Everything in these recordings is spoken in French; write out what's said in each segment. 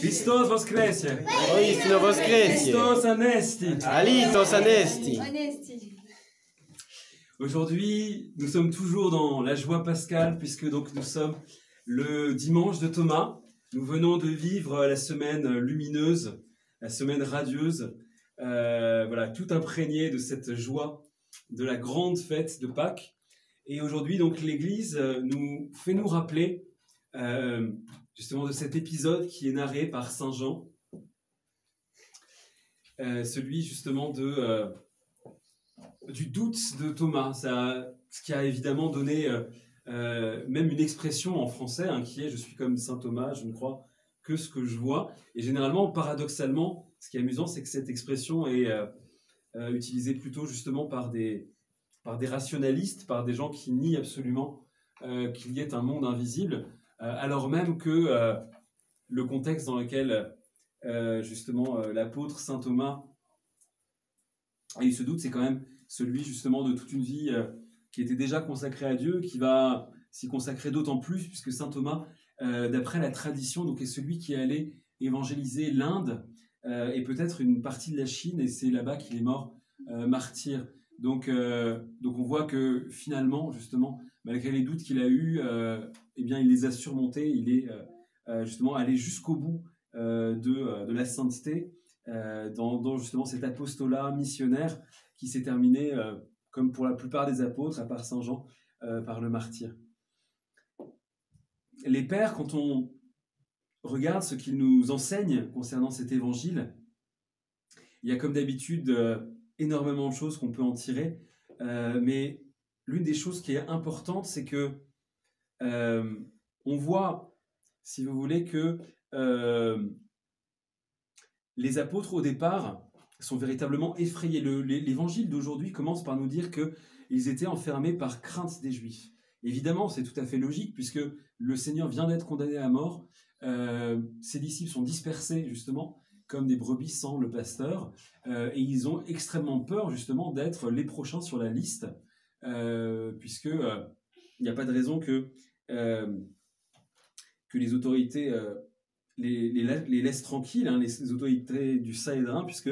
Christos voskresie. Istino voskresie. Christos anesti. Alitos anesti. Aujourd'hui, nous sommes toujours dans la joie pascale, puisque donc nous sommes le dimanche de Thomas. Nous venons de vivre la semaine lumineuse, la semaine radieuse, voilà, tout imprégné de cette joie de la grande fête de Pâques. Et aujourd'hui, donc, l'Église nous fait nous rappeler justement de cet épisode qui est narré par Saint Jean, celui justement du doute de Thomas, ce qui a évidemment donné même une expression en français qui est « je suis comme Saint Thomas, je ne crois que ce que je vois ». Et généralement, paradoxalement, ce qui est amusant, c'est que cette expression est utilisée plutôt justement par des rationalistes, par des gens qui nient absolument qu'il y ait un monde invisible, alors même que le contexte dans lequel justement l'apôtre Saint Thomas a eu ce doute, c'est quand même celui justement de toute une vie qui était déjà consacrée à Dieu, qui va s'y consacrer d'autant plus, puisque Saint Thomas, d'après la tradition, donc, est celui qui est allé évangéliser l'Inde et peut-être une partie de la Chine, et c'est là-bas qu'il est mort martyr. Donc on voit que finalement, justement, malgré les doutes qu'il a eus, eh bien, il les a surmontés, il est justement allé jusqu'au bout de la sainteté, dans justement cet apostolat missionnaire qui s'est terminé, comme pour la plupart des apôtres, à part Saint Jean, par le martyre. Les pères, quand on regarde ce qu'ils nous enseignent concernant cet évangile, il y a comme d'habitude énormément de choses qu'on peut en tirer, mais l'une des choses qui est importante, c'est que on voit, si vous voulez, que les apôtres au départ sont véritablement effrayés. L'évangile d'aujourd'hui commence par nous dire qu'ils étaient enfermés par crainte des Juifs. Évidemment, c'est tout à fait logique, puisque le Seigneur vient d'être condamné à mort, ses disciples sont dispersés justement comme des brebis sans le pasteur, et ils ont extrêmement peur justement d'être les prochains sur la liste, puisque il n'y a pas de raison que les autorités les laissent tranquilles, les autorités du Sanhédrin, puisque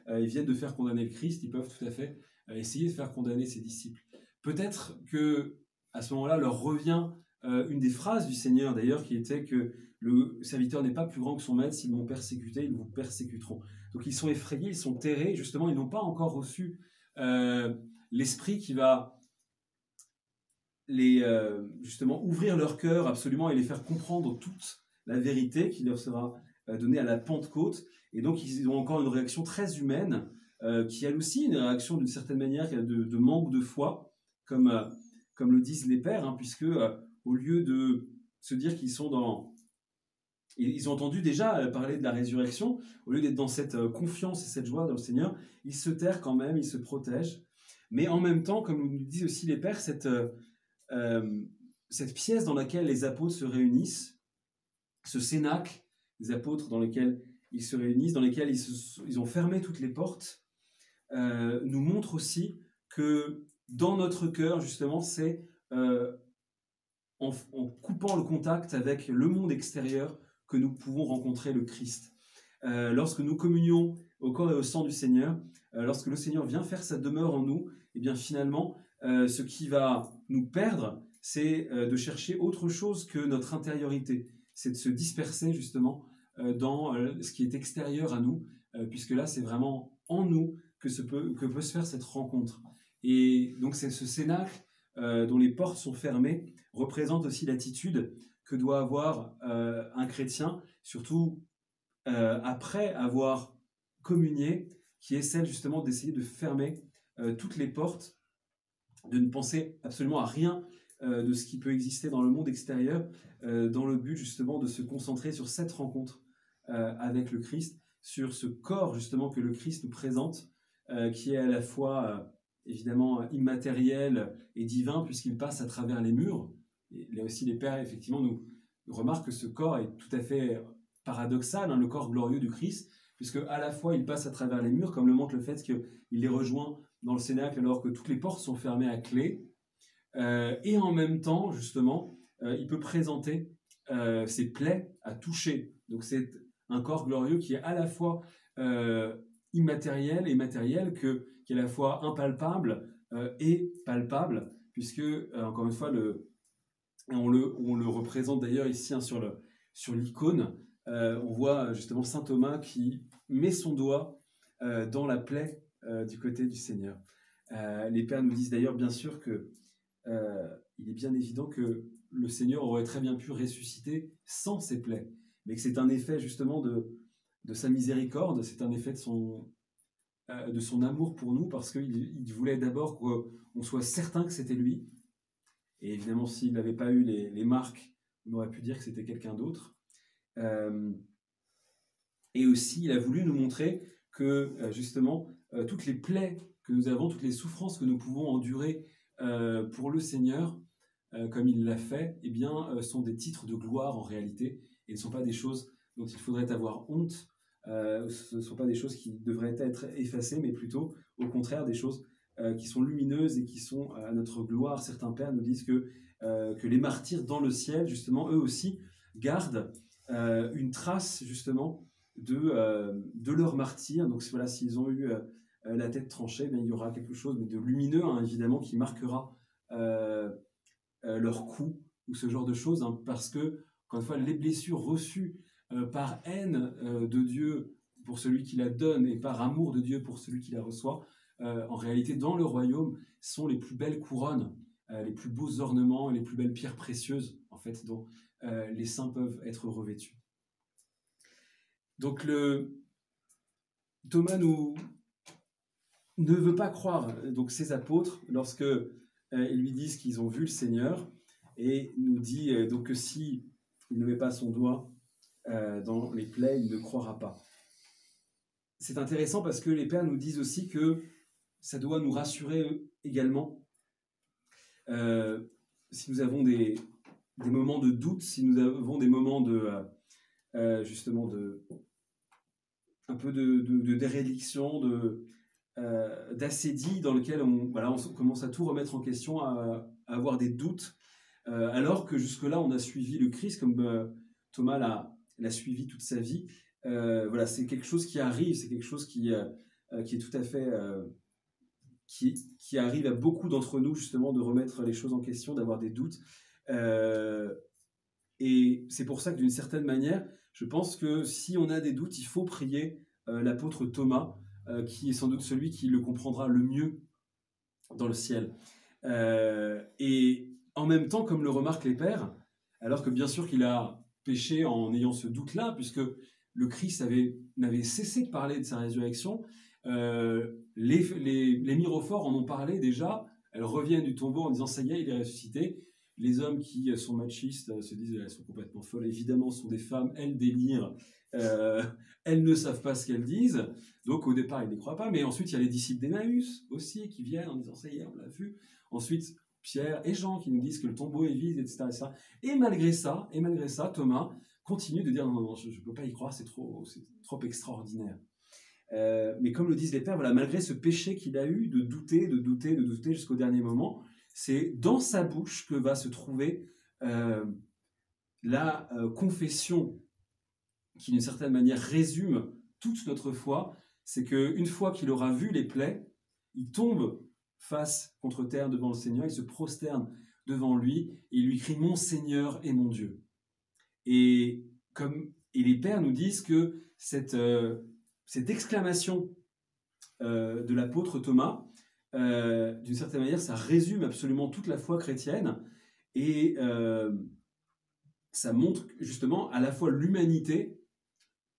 ils viennent de faire condamner le Christ, ils peuvent tout à fait essayer de faire condamner ses disciples. Peut-être que à ce moment-là leur revient une des phrases du Seigneur d'ailleurs, qui était que le serviteur n'est pas plus grand que son maître, s'ils m'ont persécuté, ils vous persécuteront. Donc ils sont effrayés, ils sont terrés, justement, ils n'ont pas encore reçu l'esprit qui va justement ouvrir leur cœur absolument et les faire comprendre toute la vérité qui leur sera donnée à la Pentecôte. Et donc ils ont encore une réaction très humaine, qui elle aussi une réaction d'une certaine manière de manque de foi, comme le disent les pères, puisque au lieu de se dire qu'ils sont ils ont entendu déjà parler de la résurrection, au lieu d'être dans cette confiance et cette joie dans le Seigneur, ils se terrent quand même, ils se protègent. Mais en même temps, comme nous disent aussi les pères, cette pièce dans laquelle les apôtres se réunissent, ce cénacle des apôtres dans lequel ils se réunissent, dans lesquels ils ont fermé toutes les portes, nous montre aussi que dans notre cœur, justement, c'est en coupant le contact avec le monde extérieur que nous pouvons rencontrer le Christ. Lorsque nous communions au corps et au sang du Seigneur, lorsque le Seigneur vient faire sa demeure en nous, et bien finalement, ce qui va nous perdre, c'est de chercher autre chose que notre intériorité. C'est de se disperser justement dans ce qui est extérieur à nous, puisque là, c'est vraiment en nous que peut se faire cette rencontre. Et donc, c'est ce cénacle dont les portes sont fermées représente aussi l'attitude que doit avoir un chrétien, surtout après avoir communié, qui est celle justement d'essayer de fermer toutes les portes, de ne penser absolument à rien de ce qui peut exister dans le monde extérieur, dans le but justement de se concentrer sur cette rencontre avec le Christ, sur ce corps justement que le Christ nous présente, qui est à la fois évidemment immatériel et divin, puisqu'il passe à travers les murs. Et là aussi, les pères, effectivement, nous remarquent que ce corps est tout à fait paradoxal, le corps glorieux du Christ, puisque à la fois, il passe à travers les murs, comme le montre le fait qu'il les rejoint dans le cénacle alors que toutes les portes sont fermées à clé, et en même temps, justement, il peut présenter ses plaies à toucher. Donc c'est un corps glorieux qui est à la fois immatériel et matériel, qui est à la fois impalpable et palpable, puisque, encore une fois, on le représente d'ailleurs ici sur l'icône. On voit justement saint Thomas qui met son doigt dans la plaie du côté du Seigneur. Les pères nous disent d'ailleurs bien sûr que il est bien évident que le Seigneur aurait très bien pu ressusciter sans ses plaies, mais que c'est un effet justement de sa miséricorde, c'est un effet de son amour pour nous, parce qu'il voulait d'abord qu'on soit certain que c'était lui. Et évidemment, s'il n'avait pas eu les marques, on aurait pu dire que c'était quelqu'un d'autre. Et aussi, il a voulu nous montrer que, justement, toutes les plaies que nous avons, toutes les souffrances que nous pouvons endurer pour le Seigneur, comme il l'a fait, eh bien, sont des titres de gloire en réalité, et ne sont pas des choses dont il faudrait avoir honte. Ce ne sont pas des choses qui devraient être effacées, mais plutôt, au contraire, des choses qui sont lumineuses et qui sont à notre gloire. Certains pères nous disent que les martyrs dans le ciel, justement, eux aussi, gardent une trace, justement, de leur martyr. Donc voilà, s'ils ont eu la tête tranchée, bien, il y aura quelque chose de lumineux, hein, évidemment, qui marquera leur coup, ou ce genre de choses, hein, parce que, encore une fois, les blessures reçues par haine de Dieu pour celui qui la donne et par amour de Dieu pour celui qui la reçoit, en réalité, dans le royaume, sont les plus belles couronnes, les plus beaux ornements et les plus belles pierres précieuses, en fait, dont les saints peuvent être revêtus. Donc, Thomas ne veut pas croire donc ses apôtres lorsque ils lui disent qu'ils ont vu le Seigneur, et nous dit donc que si il ne met pas son doigt dans les plaies, il ne croira pas. C'est intéressant parce que les pères nous disent aussi que ça doit nous rassurer également. Si nous avons des moments de doute, si nous avons des moments justement un peu de déréliction, d'acédie, dans lequel on commence à tout remettre en question, à avoir des doutes, alors que jusque-là on a suivi le Christ comme Thomas l'a suivi toute sa vie. C'est quelque chose qui arrive, c'est quelque chose qui est tout à fait qui arrive à beaucoup d'entre nous, justement, de remettre les choses en question, d'avoir des doutes. Et c'est pour ça que, d'une certaine manière, je pense que si on a des doutes, il faut prier l'apôtre Thomas, qui est sans doute celui qui le comprendra le mieux dans le ciel. Et en même temps, comme le remarquent les pères, alors que bien sûr qu'il a péché en ayant ce doute-là, puisque le Christ n'avait cessé de parler de sa résurrection, les mirophores en ont parlé déjà, elles reviennent du tombeau en disant « ça y est, il est ressuscité ». Les hommes qui sont machistes se disent « elles sont complètement folles ». Évidemment, ce sont des femmes, elles délirent, elles ne savent pas ce qu'elles disent. Donc au départ, ils ne les croient pas. Mais ensuite, il y a les disciples d'Emmaüs aussi qui viennent en disant « ça y est, on l'a vu ». Ensuite, Pierre et Jean qui nous disent que le tombeau est vide, etc. Et malgré ça, Thomas continue de dire « non, je ne peux pas y croire, c'est trop extraordinaire ». Mais comme le disent les pères, malgré ce péché qu'il a eu de douter jusqu'au dernier moment, c'est dans sa bouche que va se trouver la confession qui, d'une certaine manière, résume toute notre foi. C'est qu'une fois qu'il aura vu les plaies, il tombe face contre terre devant le Seigneur, il se prosterne devant lui et il lui crie « Mon Seigneur et mon Dieu ». Et les pères nous disent que cette exclamation de l'apôtre Thomas, d'une certaine manière, ça résume absolument toute la foi chrétienne, et ça montre justement à la fois l'humanité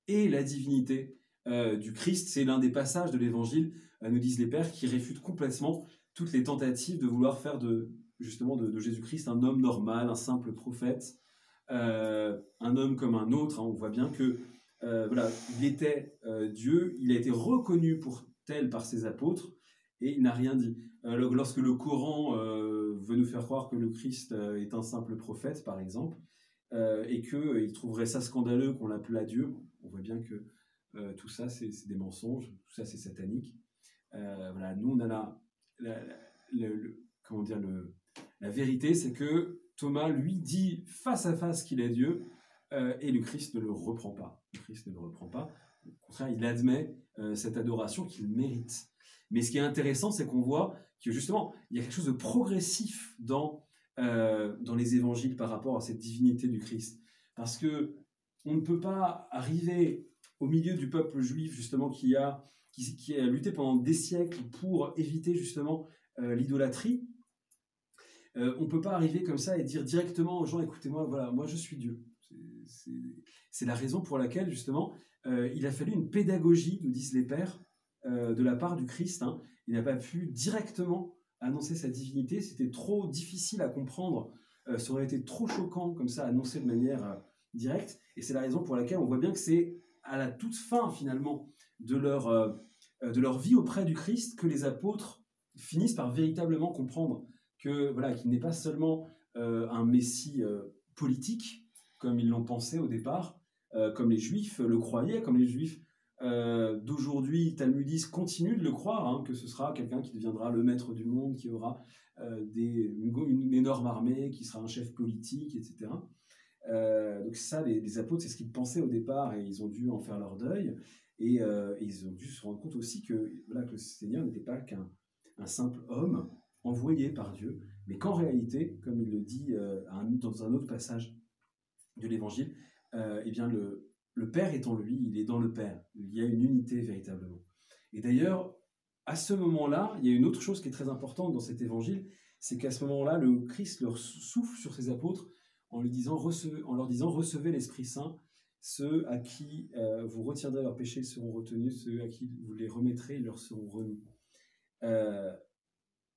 et la divinité du Christ. C'est l'un des passages de l'Évangile, nous disent les pères, qui réfute complètement toutes les tentatives de vouloir faire de Jésus-Christ un homme normal, un simple prophète, un homme comme un autre. On voit bien que il était Dieu, il a été reconnu pour tel par ses apôtres, et il n'a rien dit. Lorsque le Coran veut nous faire croire que le Christ est un simple prophète, par exemple, et qu'il trouverait ça scandaleux qu'on l'appelât à Dieu, on voit bien que tout ça, c'est des mensonges, tout ça, c'est satanique. Nous, on a la vérité, c'est que Thomas, lui, dit face à face qu'il est Dieu, et le Christ ne le reprend pas. Le Christ ne le reprend pas. Au contraire, il admet cette adoration qu'il mérite. Mais ce qui est intéressant, c'est qu'on voit que justement, il y a quelque chose de progressif dans les évangiles par rapport à cette divinité du Christ. Parce que on ne peut pas arriver au milieu du peuple juif, justement, qui a lutté pendant des siècles pour éviter justement l'idolâtrie. On ne peut pas arriver comme ça et dire directement aux gens, écoutez-moi, voilà, moi je suis Dieu. C'est la raison pour laquelle, justement, il a fallu une pédagogie, nous disent les pères, de la part du Christ. Hein. Il n'a pas pu directement annoncer sa divinité, c'était trop difficile à comprendre, ça aurait été trop choquant comme ça, annoncé de manière directe, et c'est la raison pour laquelle on voit bien que c'est à la toute fin, finalement, de leur vie auprès du Christ que les apôtres finissent par véritablement comprendre que, voilà, qu'il n'est pas seulement un messie politique, comme ils l'ont pensé au départ, comme les Juifs le croyaient, comme les Juifs d'aujourd'hui talmudistes continuent de le croire, hein, que ce sera quelqu'un qui deviendra le maître du monde, qui aura une énorme armée, qui sera un chef politique, etc. Donc ça, les apôtres, c'est ce qu'ils pensaient au départ, et ils ont dû en faire leur deuil, et ils ont dû se rendre compte aussi que, voilà, que le Seigneur n'était pas qu'un simple homme envoyé par Dieu, mais qu'en réalité, comme il le dit dans un autre passage de l'Évangile, eh bien le Père est en lui, il est dans le Père. Il y a une unité véritablement. Et d'ailleurs, à ce moment-là, il y a une autre chose qui est très importante dans cet Évangile, c'est qu'à ce moment-là, le Christ leur souffle sur ses apôtres en leur disant recevez l'Esprit Saint, ceux à qui vous retiendrez leurs péchés seront retenus, ceux à qui vous les remettrez, ils leur seront remis.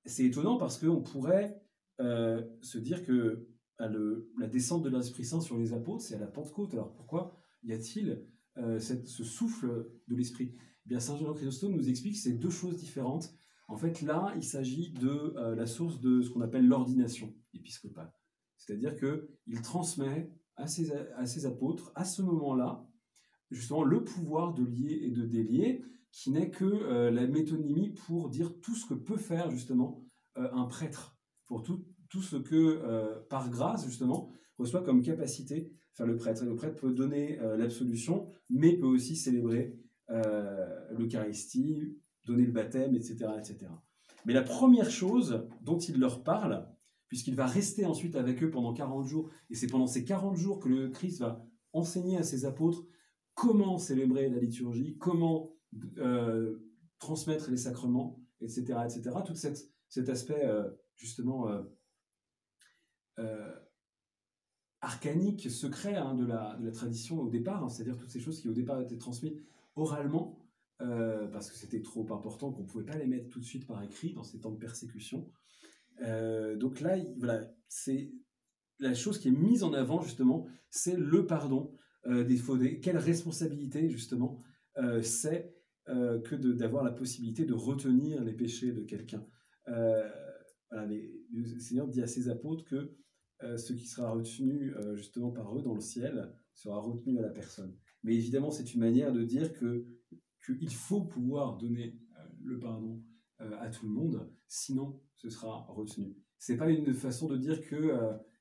C'est étonnant parce qu'on pourrait se dire que la descente de l'Esprit Saint sur les apôtres, c'est à la Pentecôte. Alors pourquoi y a-t-il ce souffle de l'Esprit ? Eh bien, Saint Jean Chrysostome nous explique que c'est deux choses différentes. En fait, là, il s'agit de la source de ce qu'on appelle l'ordination épiscopale. C'est-à-dire qu'il transmet à ses apôtres, à ce moment-là, justement, le pouvoir de lier et de délier, qui n'est que la métonymie pour dire tout ce que peut faire, justement, un prêtre, pour tout ce que, par grâce, justement, reçoit comme capacité faire le prêtre. Et le prêtre peut donner l'absolution, mais peut aussi célébrer l'Eucharistie, donner le baptême, etc., etc. Mais la première chose dont il leur parle, puisqu'il va rester ensuite avec eux pendant 40 jours, et c'est pendant ces 40 jours que le Christ va enseigner à ses apôtres comment célébrer la liturgie, comment transmettre les sacrements, etc., etc. Tout cet aspect, justement, arcanique, secret, hein, de la tradition au départ, hein, c'est-à-dire toutes ces choses qui au départ étaient transmises oralement, parce que c'était trop important qu'on ne pouvait pas les mettre tout de suite par écrit dans ces temps de persécution. Donc là, voilà, c'est la chose qui est mise en avant, justement, c'est le pardon des faudés. Quelle responsabilité, justement, c'est que d'avoir la possibilité de retenir les péchés de quelqu'un. Voilà, le Seigneur dit à ses apôtres que ce qui sera retenu justement par eux dans le ciel sera retenu à la personne. Mais évidemment, c'est une manière de dire qu'il faut pouvoir donner le pardon à tout le monde, sinon ce sera retenu. C'est pas une façon de dire que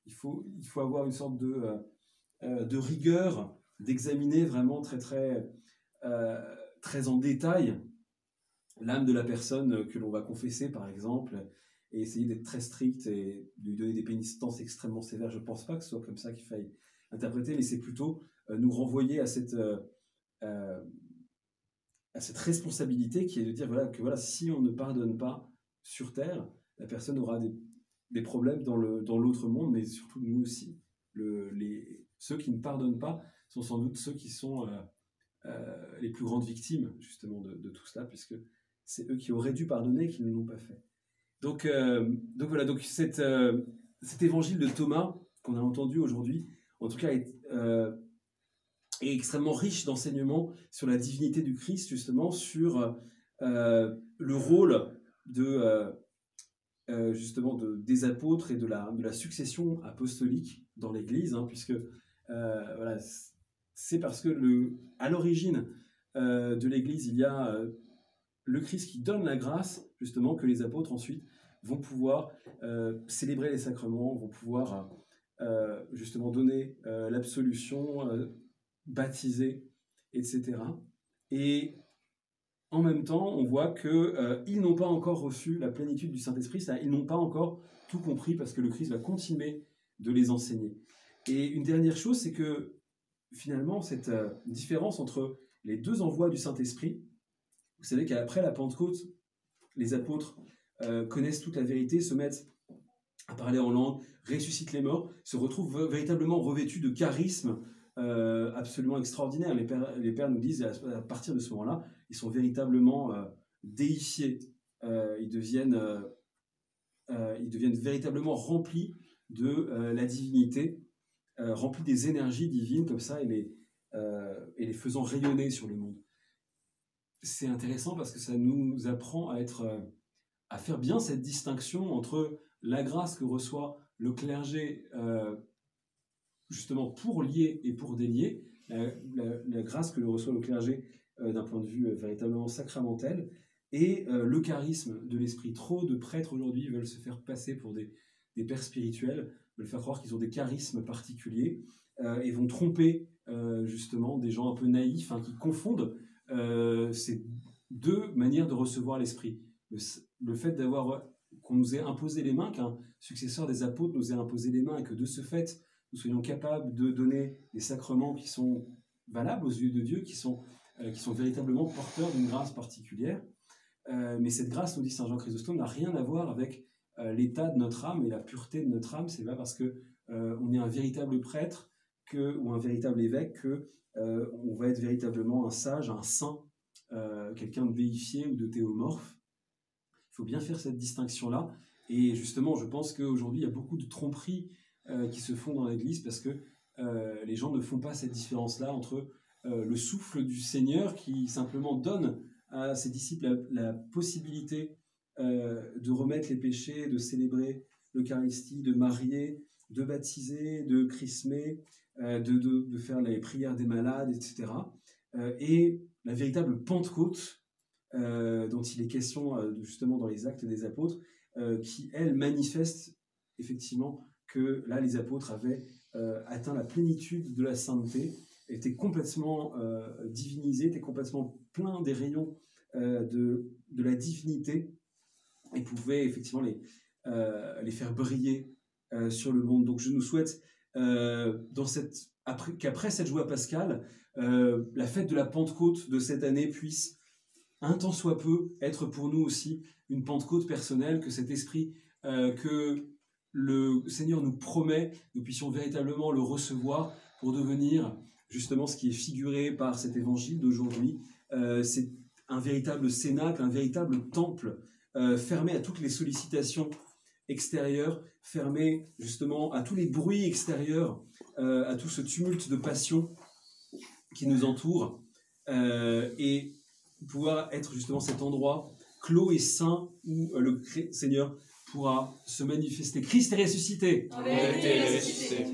il faut avoir une sorte de rigueur, d'examiner vraiment très en détail l'âme de la personne que l'on va confesser, par exemple, et essayer d'être très strict et de lui donner des pénitences extrêmement sévères. Je ne pense pas que ce soit comme ça qu'il faille interpréter, mais c'est plutôt nous renvoyer à cette responsabilité qui est de dire que si on ne pardonne pas sur terre, la personne aura des problèmes dans l'autre monde, mais surtout nous aussi. Ceux qui ne pardonnent pas sont sans doute ceux qui sont les plus grandes victimes justement de tout cela, puisque c'est eux qui auraient dû pardonner et qui ne l'ont pas fait. Donc voilà, donc cet évangile de Thomas qu'on a entendu aujourd'hui, en tout cas, est extrêmement riche d'enseignements sur la divinité du Christ, justement, sur le rôle justement des apôtres et de la succession apostolique dans l'Église, hein, puisque voilà, c'est parce que à l'origine de l'Église, il y a le Christ qui donne la grâce, justement, que les apôtres ensuite vont pouvoir célébrer les sacrements, vont pouvoir justement donner l'absolution, baptiser, etc. Et en même temps, on voit qu'ils n'ont pas encore reçu la plénitude du Saint-Esprit, ils n'ont pas encore tout compris parce que le Christ va continuer de les enseigner. Et une dernière chose, c'est que finalement, cette différence entre les deux envois du Saint-Esprit, vous savez qu'après la Pentecôte, les apôtres connaissent toute la vérité, se mettent à parler en langue, ressuscitent les morts, se retrouvent véritablement revêtus de charisme absolument extraordinaire. Les pères nous disent, à partir de ce moment-là, ils sont véritablement déifiés. Ils deviennent véritablement remplis de la divinité, remplis des énergies divines comme ça, et les faisant rayonner sur le monde. C'est intéressant parce que ça nous apprend à faire bien cette distinction entre la grâce que reçoit le clergé justement pour lier et pour délier, la grâce que reçoit le clergé d'un point de vue véritablement sacramentel, et le charisme de l'esprit. Trop de prêtres aujourd'hui veulent se faire passer pour des pères spirituels, veulent faire croire qu'ils ont des charismes particuliers, et vont tromper justement des gens un peu naïfs, qui confondent ces deux manières de recevoir l'esprit. Le fait qu'on nous ait imposé les mains, qu'un successeur des apôtres nous ait imposé les mains, et que de ce fait, nous soyons capables de donner des sacrements qui sont valables aux yeux de Dieu, qui sont véritablement porteurs d'une grâce particulière. Mais cette grâce, nous dit saint Jean Chrysostome, n'a rien à voir avec l'état de notre âme et la pureté de notre âme. C'est pas parce qu'on est un véritable prêtre ou un véritable évêque qu'on va être véritablement un sage, un saint, quelqu'un de déifié ou de théomorphe. Il faut bien faire cette distinction-là. Et justement, je pense qu'aujourd'hui, il y a beaucoup de tromperies qui se font dans l'Église parce que les gens ne font pas cette différence-là entre le souffle du Seigneur qui simplement donne à ses disciples la possibilité de remettre les péchés, de célébrer l'Eucharistie, de marier, de baptiser, de chrismer, de faire les prières des malades, etc. Et la véritable Pentecôte dont il est question justement dans les Actes des Apôtres, qui, elle, manifeste effectivement que là, les apôtres avaient atteint la plénitude de la sainteté, étaient complètement divinisés, étaient complètement pleins des rayons de la divinité, et pouvaient effectivement les faire briller sur le monde. Donc je nous souhaite qu'après cette joie pascale, la fête de la Pentecôte de cette année puisse un tant soit peu être pour nous aussi une Pentecôte personnelle, que cet esprit que le Seigneur nous promet, nous puissions véritablement le recevoir pour devenir justement ce qui est figuré par cet évangile d'aujourd'hui. C'est un véritable cénacle, un véritable temple fermé à toutes les sollicitations extérieures, fermé justement à tous les bruits extérieurs, à tout ce tumulte de passion qui nous entoure, et pouvoir être justement cet endroit clos et saint où le Seigneur pourra se manifester. Christ est ressuscité. En vérité, il est ressuscité.